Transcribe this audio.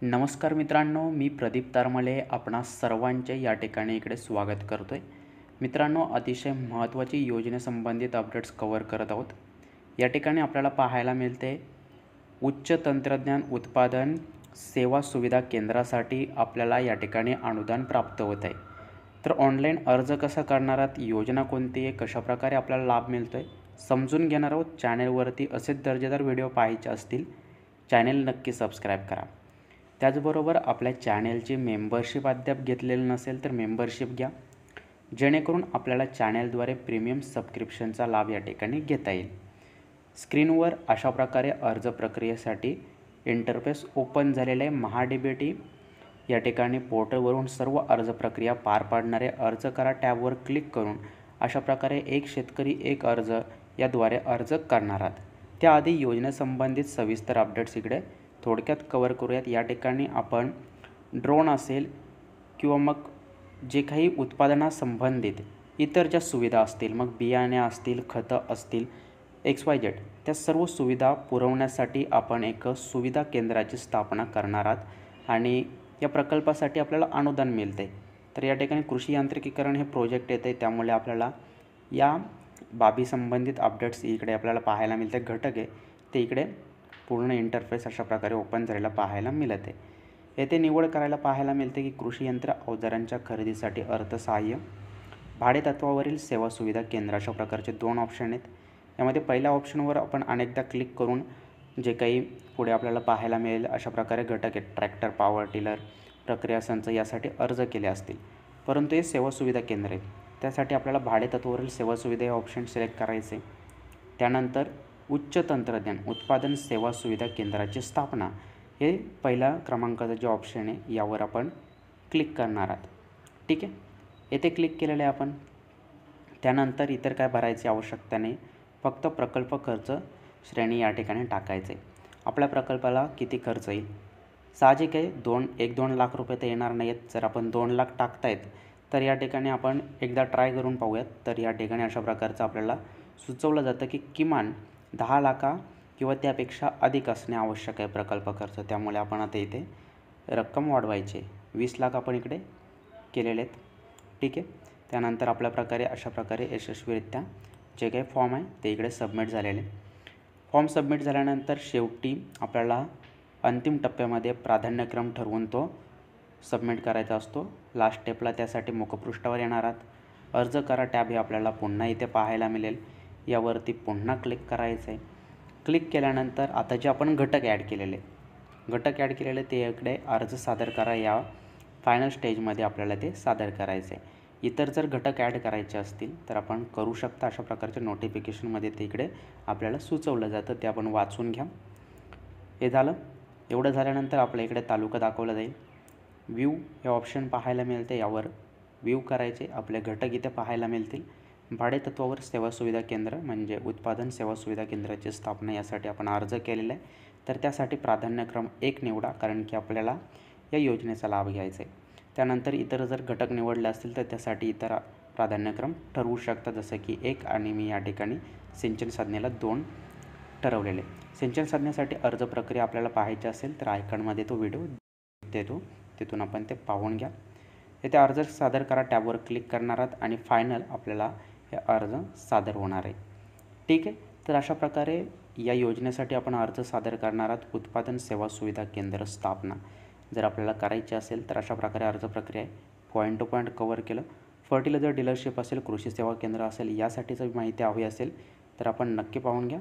नमस्कार मित्रांनो, मी प्रदीप तारमले आपणा सर्वांचे या ठिकाणी इकडे स्वागत करतो आहे. मित्रांनो, अतिशय महत्त्वाची योजनेसंबंधित अपडेट्स कव्हर करत आहोत. या ठिकाणी आपल्याला पाहायला मिळते उच्च तंत्रज्ञान उत्पादन सेवा सुविधा केंद्रासाठी आपल्याला या ठिकाणी अनुदान प्राप्त होत आहे. तर ऑनलाईन अर्ज कसा करणार आहात, योजना कोणती आहे, कशाप्रकारे आपल्याला लाभ मिळतो आहे समजून घेणार आहोत. चॅनेलवरती असेच दर्जेदार व्हिडिओ पाहायचे असतील चॅनेल नक्की सबस्क्राईब करा. त्याचबरोबर आपल्या चॅनेलची मेंबरशिप अद्याप घेतलेली नसेल तर मेंबरशिप घ्या, जेणेकरून आपल्याला चॅनेलद्वारे प्रीमियम सबस्क्रिप्शनचा लाभ या ठिकाणी घेता येईल. स्क्रीनवर अशा प्रकारे अर्ज प्रक्रियेसाठी इंटरफेस ओपन झालेले आहे. महा-डी-बी-टी या ठिकाणी पोर्टलवरून सर्व अर्ज प्रक्रिया पार पाडणारे अर्ज करा टॅबवर क्लिक करून अशा प्रकारे एक शेतकरी एक अर्ज याद्वारे अर्ज करणार आहात. त्याआधी योजनेसंबंधित सविस्तर अपडेट्स इकडे थोडक्यात कव्हर करूयात. या ठिकाणी आपण ड्रोन असेल किंवा मग जे काही उत्पादनासंबंधित इतर ज्या सुविधा असतील, मग बियाणे असतील, खतं असतील, XYZ, त्या सर्व सुविधा पुरवण्यासाठी आपण एक सुविधा केंद्राची स्थापना करणार आहात आणि या प्रकल्पासाठी आपल्याला अनुदान मिळते. तर या ठिकाणी कृषी यांत्रिकीकरण हे प्रोजेक्ट येते, त्यामुळे आपल्याला या बाबी संबंधित अपडेट्स इकडे आपल्याला पाहायला मिळते. घटक आहे ते इकडे पूर्ण इंटरफेस अशा प्रकारे ओपन झालेला पाहायला मिळत आहे. येथे निवड करायला पाहायला मिळते की कृषी यंत्र अवजारांच्या खरेदीसाठी अर्थसहाय्य, भाडेतत्वावरील सेवा सुविधा केंद्र, अशा प्रकारचे दोन ऑप्शन आहेत. यामध्ये पहिल्या ऑप्शनवर आपण अनेकदा क्लिक करून जे काही पुढे आपल्याला पाहायला मिळेल अशा प्रकारे घटक आहेत. ट्रॅक्टर, पॉवर टिलर, प्रक्रिया संच यासाठी अर्ज केले असतील, परंतु हे सेवा सुविधा केंद्र आहेत. त्यासाठी आपल्याला भाडेतत्वावरील सेवा सुविधा हे ऑप्शन सिलेक्ट करायचे. त्यानंतर उच्च तंत्रज्ञान उत्पादन सेवा सुविधा केंद्राची स्थापना हे पहिल्या क्रमांकाचं जे ऑप्शन आहे यावर आपण क्लिक करणार आहात. ठीक आहे, येथे क्लिक केलेलं आहे आपण. त्यानंतर इतर काय भरायची आवश्यकता नाही, फक्त प्रकल्प खर्च श्रेणी या ठिकाणी टाकायचे. आपल्या प्रकल्पाला किती खर्च येईल, साहजिक आहे 1-2 लाख रुपये तर येणार नाही आहेत. जर आपण 2 लाख टाकतायत तर या ठिकाणी आपण एकदा ट्राय करून पाहूयात. तर या ठिकाणी अशा प्रकारचं आपल्याला सुचवलं जातं की किमान 10 लाख किंवा त्यापेक्षा अधिक असणे आवश्यक आहे प्रकल्प खर्च. त्यामुळे आपण आता इथे रक्कम वाढवायची, 20 लाख आपण इकडे केलेले आहेत. ठीक आहे, त्यानंतर आपल्या प्रकारे अशा प्रकारे यशस्वीरित्या जे काही फॉर्म आहे ते इकडे सबमिट झालेले. फॉर्म सबमिट झाल्यानंतर शेवटी आपल्याला अंतिम टप्प्यामध्ये प्राधान्यक्रम ठरवून तो सबमिट करायचा असतो. लास्ट स्टेपला त्यासाठी मुखपृष्ठावर येणार आहात. अर्ज करा टॅब हे आपल्याला पुन्हा इथे पाहायला मिळेल. यावरती पुन्हा क्लिक करायचं आहे. क्लिक केल्यानंतर आता जे आपण घटक ॲड केलेले ते इकडे अर्ज सादर करा या फायनल स्टेजमध्ये आपल्याला ते सादर करायचं आहे. इतर जर घटक ॲड करायचे असतील तर आपण करू शकता. अशा प्रकारच्या नोटिफिकेशनमध्ये ते इकडे आपल्याला सुचवलं जातं, ते आपण वाचून घ्या. हे झालं. एवढं झाल्यानंतर आपल्या इकडे तालुका दाखवला जाईल. व्ह्यू हे ऑप्शन पाहायला मिळते, यावर व्ह्यू करायचे. आपले घटक इथे पाहायला मिळतील. भाडेतत्वावर सेवा सुविधा केंद्र म्हणजे उत्पादन सेवा सुविधा केंद्राची स्थापना यासाठी आपण अर्ज केलेला आहे. तर त्यासाठी प्राधान्यक्रम 1 निवडा, कारण की आपल्याला या योजनेचा लाभ घ्यायचा आहे. त्यानंतर इतर जर घटक निवडले असतील तर त्यासाठी इतर प्राधान्यक्रम ठरवू शकता, जसं की 1 आणि मी या ठिकाणी सिंचन साधनेला 2 ठरवलेले. सिंचन साधनेसाठी अर्ज प्रक्रिया आपल्याला पाहायची असेल तर आयकॉनमध्ये तो व्हिडिओ देतो, तिथून आपण ते पाहून घ्या. येथे अर्ज सादर करा टॅबवर क्लिक करणार आहात आणि फायनल आपल्याला हे अर्ज सादर होणार आहे. ठीक आहे, तर अशा प्रकारे या योजनेसाठी आपण अर्ज सादर करणार आहात. उत्पादन सेवा सुविधा केंद्र स्थापना जर आपल्याला करायची असेल तर अशा प्रकारे अर्ज प्रक्रिया आहे. पॉईंट टू पॉईंट कव्हर केलं. फर्टिलायझर डीलरशिप असेल, कृषी सेवा केंद्र असेल, यासाठीची माहिती हवी असेल तर आपण नक्की पाहून घ्या.